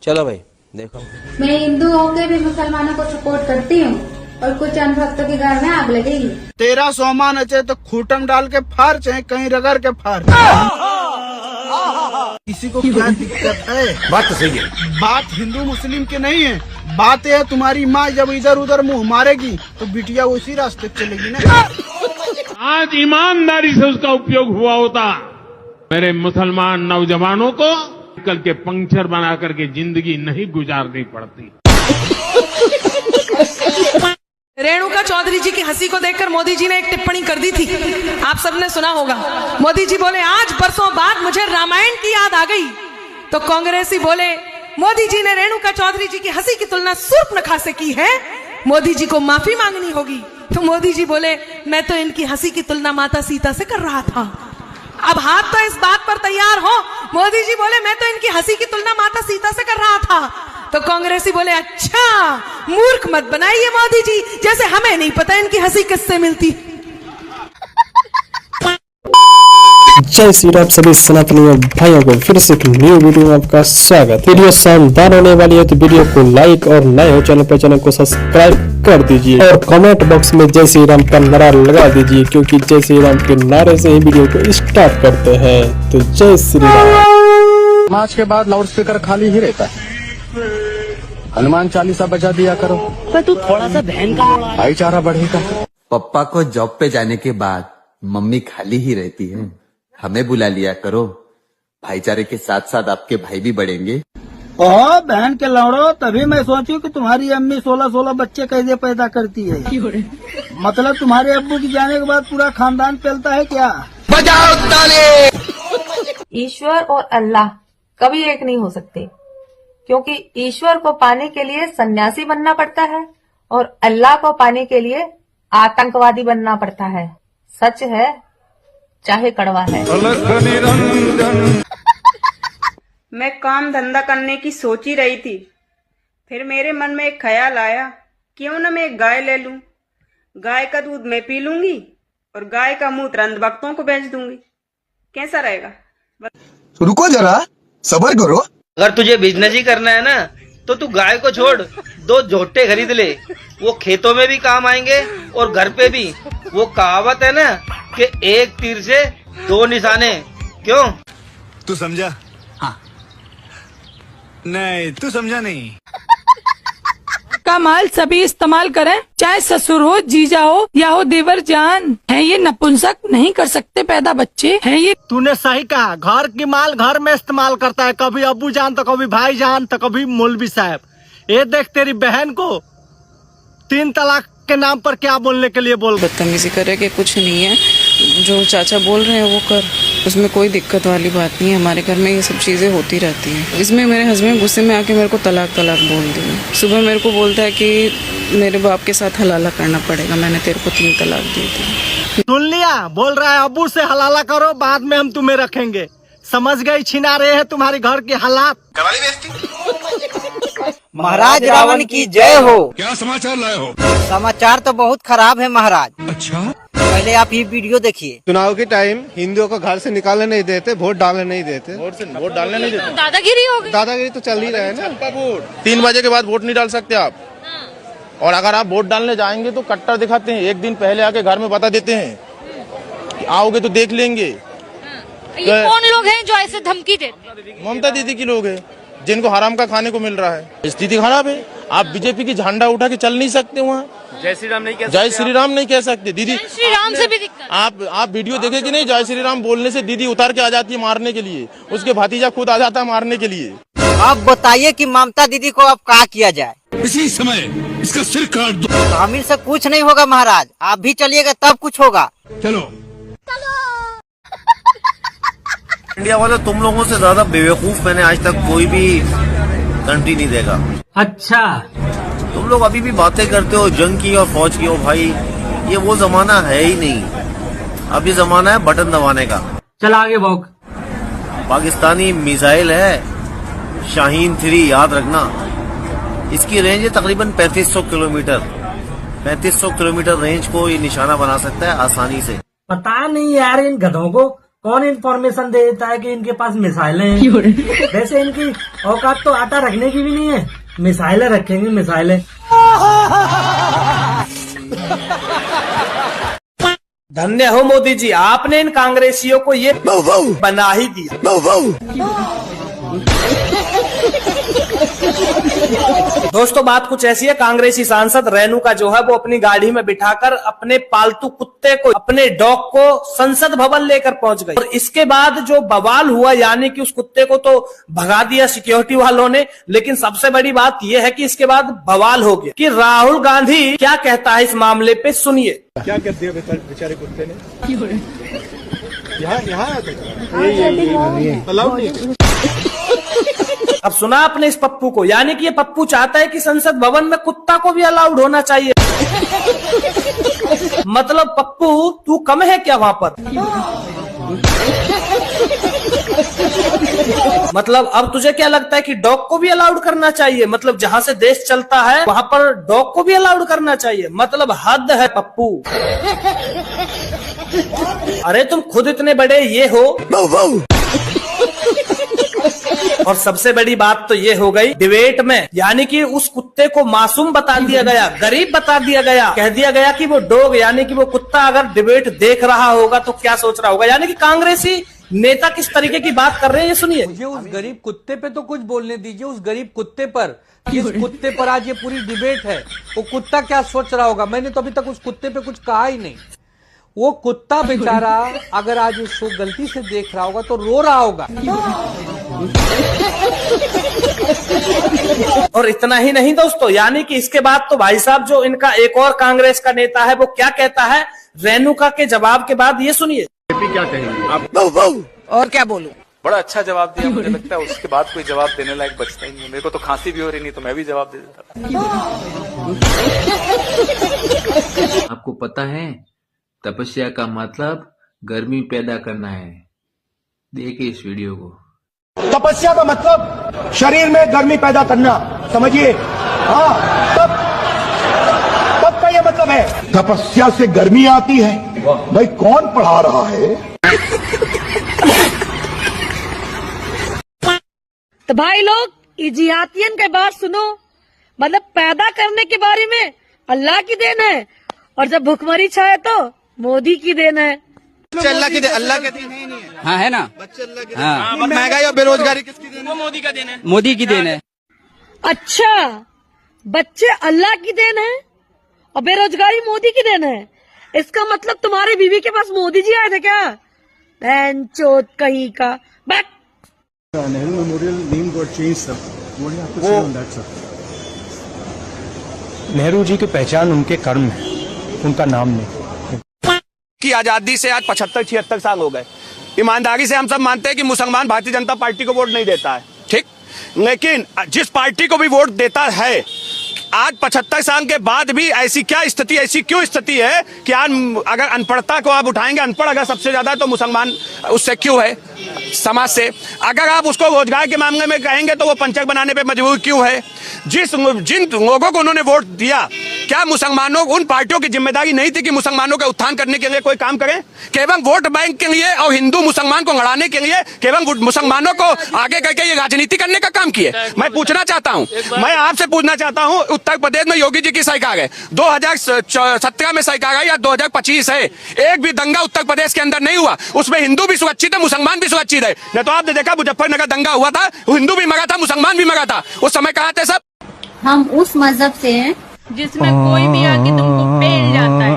चलो भाई देखो। मैं हिंदू होकर भी मुसलमानों को सपोर्ट करती हूँ और कुछ अनभक्तों के घर में आग लगेगी। तेरा सोमान अचे तो खूटम डाल के फाड़, चाहे कहीं रगड़ के फाड़। किसी को क्या दिक्कत है? बात तो सही है। बात हिंदू मुस्लिम की नहीं है, बात यह है तुम्हारी माँ जब इधर उधर मुंह मारेगी तो बिटिया उसी रास्ते चलेगी ना। आज ईमानदारी से उसका उपयोग हुआ होता, मेरे मुसलमान नौजवानों को कल के पंक्चर बना करके जिंदगी नहीं गुजारनी पड़ती। रेणुका चौधरी जी की हंसी को देखकर मोदी जी ने एक टिप्पणी कर दी थी, आप सबने सुना होगा। मोदी जी बोले आज बरसों बाद मुझे रामायण की याद आ गई, तो कांग्रेसी बोले मोदी जी ने रेणुका चौधरी जी की हंसी की तुलना सूर्पनखा से की है, मोदी जी को माफी मांगनी होगी। तो मोदी जी बोले मैं तो इनकी हंसी की तुलना माता सीता से कर रहा था। अब हाथ तो इस बात पर तैयार हो, मोदी जी बोले मैं तो इनकी हंसी की तुलना माता सीता से कर रहा था। तो कांग्रेसी बोले अच्छा मूर्ख मत बनाइए मोदी जी, जैसे हमें नहीं पता इनकी हंसी किससे मिलती। जय श्री राम सभी सनातनी भाइयों को फिर से एक न्यू वीडियो में आपका स्वागत। वीडियो शानदार होने वाली है तो वीडियो को लाइक और नए हो चैनल को सब्सक्राइब कर दीजिए और कमेंट बॉक्स में जय श्री राम का नारा लगा दीजिए, क्योंकि जय श्री राम के नारे से ही वीडियो को स्टार्ट करते हैं। तो जय श्री राम। नमाज के बाद लाउड स्पीकर खाली ही रहता है, हनुमान चालीसा बजा दिया करो। पर तू थोड़ा सा बहन का भाईचारा बढ़ेगा। पापा को जॉब पे जाने के बाद मम्मी खाली ही रहती है, हमें बुला लिया करो, भाईचारे के साथ साथ आपके भाई भी बढ़ेंगे। ओह बहन के लौड़ो, तभी मैं सोचूं कि तुम्हारी अम्मी 16 बच्चे कैसे पैदा करती है। मतलब तुम्हारे अब्बू की जाने के बाद पूरा खानदान चलता है क्या? बजाओ ताली। ईश्वर और अल्लाह कभी एक नहीं हो सकते, क्योंकि ईश्वर को पाने के लिए सन्यासी बनना पड़ता है और अल्लाह को पाने के लिए आतंकवादी बनना पड़ता है। सच है चाहे कड़वा है। मैं काम धंधा करने की सोच ही रही थी, फिर मेरे मन में एक ख्याल आया, क्यों न मैं एक गाय ले लूं। गाय का दूध मैं पी लूंगी और गाय का मूत्र अंधभक्तों को बेच दूंगी। कैसा रहेगा? रुको जरा सब्र करो। अगर तुझे बिजनेस ही करना है ना तो तू गाय को छोड़ 2 झोटे खरीद ले, वो खेतों में भी काम आएंगे और घर पे भी। वो कहावत है ना कि एक तीर से 2 निशाने। क्यों? तू समझा? हाँ। नहीं तू समझा नहीं। का माल सभी इस्तेमाल करें, चाहे ससुर हो, जीजा हो या हो देवर जान, है ये नपुंसक नहीं कर सकते पैदा बच्चे हैं ये। तूने सही कहा, घर की माल घर में इस्तेमाल करता है, कभी अब्बू जान तो कभी भाई जान तो कभी मौलवी साहब। ये देख तेरी बहन को 3 तलाक के नाम पर क्या बोलने के लिए बोल। बदतमीजी करे कि कुछ नहीं है, जो चाचा बोल रहे हैं वो कर, उसमें कोई दिक्कत वाली बात नहीं है। हमारे घर में ये सब चीजें होती रहती हैं। इसमें मेरे हस्बैंड गुस्से में आके मेरे को तलाक बोल दिया। सुबह मेरे को बोलता है कि मेरे बाप के साथ हलाला करना पड़ेगा, मैंने तेरे को 3 तलाक दी थी। सुन लिया, बोल रहा है अब्बू से हलाला करो, बाद में हम तुम्हें रखेंगे। समझ गई छिना रहे हैं तुम्हारे घर के हालात। महाराज रावण की जय हो। क्या समाचार लाए हो? समाचार तो बहुत खराब है महाराज। अच्छा पहले आप ये वीडियो देखिए। चुनाव के टाइम हिंदुओं को घर से निकालने नहीं देते, वोट डालने नहीं देते। वोट डालने नहीं देते, दादागिरी हो गई। दादागिरी तो चल ही रहा है ना। 3 बजे के बाद वोट नहीं डाल सकते आप। और अगर आप वोट डालने जाएंगे तो कट्टर दिखाते हैं, 1 दिन पहले आके घर में बता देते हैं, आओगे तो देख लेंगे। ये कौन लोग हैं जो ऐसे धमकी देते? ममता दीदी की लोग हैं, जिनको हराम का खाने को मिल रहा है। स्थिति खराब है। आप बीजेपी की झंडा उठा के चल नहीं सकते वहाँ। जय श्री राम नहीं कह सकते। जय श्री राम नहीं कह सकते दीदी। श्री राम से भी दिक्कत। आप वीडियो देखे कि नहीं? जय श्री राम बोलने से दीदी उतार के आ जाती है मारने के लिए, उसके भतीजा खुद आ जाता है मारने के लिए। आप बताइए कि ममता दीदी को अब क्या किया जाए? इसी समय इसका सिर काट दो। शामिल से कुछ नहीं होगा महाराज, आप भी चलिएगा तब कुछ होगा। चलो। इंडिया वाले तुम लोगों से ज्यादा बेवकूफ मैंने आज तक कोई भी कंट्री नहीं देखा। अच्छा तुम लोग अभी भी बातें करते हो जंग की और फौज की। हो भाई, ये वो जमाना है ही नहीं। अब ये जमाना है बटन दबाने का। चल आगे भोग। पाकिस्तानी मिसाइल है शाहीन 3, याद रखना। इसकी रेंज है तकरीबन 3500 किलोमीटर। 3500 किलोमीटर रेंज को ये निशाना बना सकता है आसानी से। पता नहीं यार इन गधों को कौन इन्फॉर्मेशन देता है कि इनके पास मिसाइलें हैं? वैसे इनकी औकात तो आटा रखने की भी नहीं है, मिसाइलें रखेंगे मिसाइलें। धन्य हो मोदी जी, आपने इन कांग्रेसियों को ये बना ही दिया। दोस्तों बात कुछ ऐसी है, कांग्रेसी सांसद रेणुका जो है वो अपनी गाड़ी में बिठाकर अपने पालतू कुत्ते को, अपने डॉग को संसद भवन लेकर पहुंच गई। और इसके बाद जो बवाल हुआ, यानी कि उस कुत्ते को तो भगा दिया सिक्योरिटी वालों ने, लेकिन सबसे बड़ी बात यह है कि इसके बाद बवाल हो गया कि राहुल गांधी क्या कहता है इस मामले पे, सुनिए। क्या कर दिया बेचारे कुत्ते ने? यहाँ अब सुना आपने इस पप्पू को, यानी कि ये पप्पू चाहता है कि संसद भवन में कुत्ता को भी अलाउड होना चाहिए। मतलब पप्पू तू कम है क्या वहां पर? मतलब अब तुझे क्या लगता है कि डॉग को भी अलाउड करना चाहिए? मतलब जहां से देश चलता है वहां पर डॉग को भी अलाउड करना चाहिए? मतलब हद है पप्पू। अरे तुम खुद इतने बड़े ये हो। और सबसे बड़ी बात तो ये हो गई डिबेट में, यानी कि उस कुत्ते को मासूम बता दिया गया, गरीब बता दिया गया, कह दिया गया कि वो डॉग यानी कि वो कुत्ता अगर डिबेट देख रहा होगा तो क्या सोच रहा होगा। यानी कि कांग्रेसी नेता किस तरीके की बात कर रहे हैं ये सुनिए। मुझे उस गरीब कुत्ते पे तो कुछ बोलने दीजिए, उस गरीब कुत्ते पर, जिस कुत्ते पर आज ये पूरी डिबेट है, वो कुत्ता क्या सोच रहा होगा। मैंने तो अभी तक उस कुत्ते पे कुछ कहा ही नहीं। वो कुत्ता बेचारा अगर आज ये शो गलती से देख रहा होगा तो रो रहा होगा। और इतना ही नहीं दोस्तों, यानी कि इसके बाद तो भाई साहब जो इनका एक और कांग्रेस का नेता है वो क्या कहता है रेणुका के जवाब के बाद, ये सुनिए। क्या कहेंगे आप? और क्या बोलूं? बड़ा अच्छा जवाब दिया, मुझे लगता है उसके बाद कोई जवाब देने लायक बचता ही नहीं। मेरे को तो खांसी भी हो रही नहीं तो मैं भी जवाब दे देता। आपको पता है तपस्या का मतलब गर्मी पैदा करना है। देखिए इस वीडियो को। तपस्या का मतलब शरीर में गर्मी पैदा करना, समझिए। हाँ, तब का ये मतलब है। तपस्या से गर्मी आती है। भाई कौन पढ़ा रहा है? तो भाई लोग इजियातियन के बात सुनो, मतलब पैदा करने के बारे में अल्लाह की देन है, और जब भुखमरी छाए तो मोदी की देन है। अल्लाह की देन, अल्लाह के देन है नहीं है? हाँ है ना। हाँ, महंगाई और बेरोजगारी किसकी देन है? वो मोदी का देन है। मोदी की देन है। अच्छा, बच्चे अल्लाह की देन है और बेरोजगारी मोदी की देन है। इसका मतलब तुम्हारी बीवी के पास मोदी जी आए थे क्या? बहन चोद कहीं का। Back Nehru memorial name got change sir. What do you have to say on that sir? Nehru ji की पहचान उनके कर्म है, उनका नाम नहीं। की आजादी से आज 75-76 साल हो गए। ईमानदारी से हम सब मानते हैं कि मुसलमान भारतीय जनता पार्टी को वोट नहीं देता है, ठीक, लेकिन जिस पार्टी को भी वोट देता है आज 75 साल के बाद भी ऐसी क्या स्थिति, ऐसी क्यों स्थिति है कि आज अगर अनपढ़ता को आप उठाएंगे, अनपढ़ अगर सबसे ज्यादा तो मुसलमान उससे क्यों है समाज से। अगर आप उसको रोजगार के मामले में कहेंगे तो वो पंचक बनाने पे मजबूर क्यों है। जिन लोगों को उन्होंने वोट दिया, क्या मुसलमानों उन पार्टियों की जिम्मेदारी नहीं थी कि मुसलमानों का उत्थान करने के लिए कोई काम करें? केवल वोट बैंक के लिए और हिंदू मुसलमान को लड़ाने के लिए केवल मुसलमानों को आगे करके ये राजनीति करने का काम किए। मैं पूछना चाहता हूं, मैं आपसे पूछना चाहता हूं, उत्तर प्रदेश में योगी जी की सरकार है, 2017 में सरकार है या 2025 है, एक भी दंगा उत्तर प्रदेश के अंदर नहीं हुआ। उसमें हिंदू भी सुरक्षित है, मुसलमान भी सुरक्षित है। नहीं तो आपने देखा मुजफ्फरनगर दंगा हुआ था, हिंदू भी मरा था, मुसलमान भी मरा था। उस समय कहा थे सब हम उस मजहब से हैं जिसमें कोई भी आके तुमको पेल जाता है।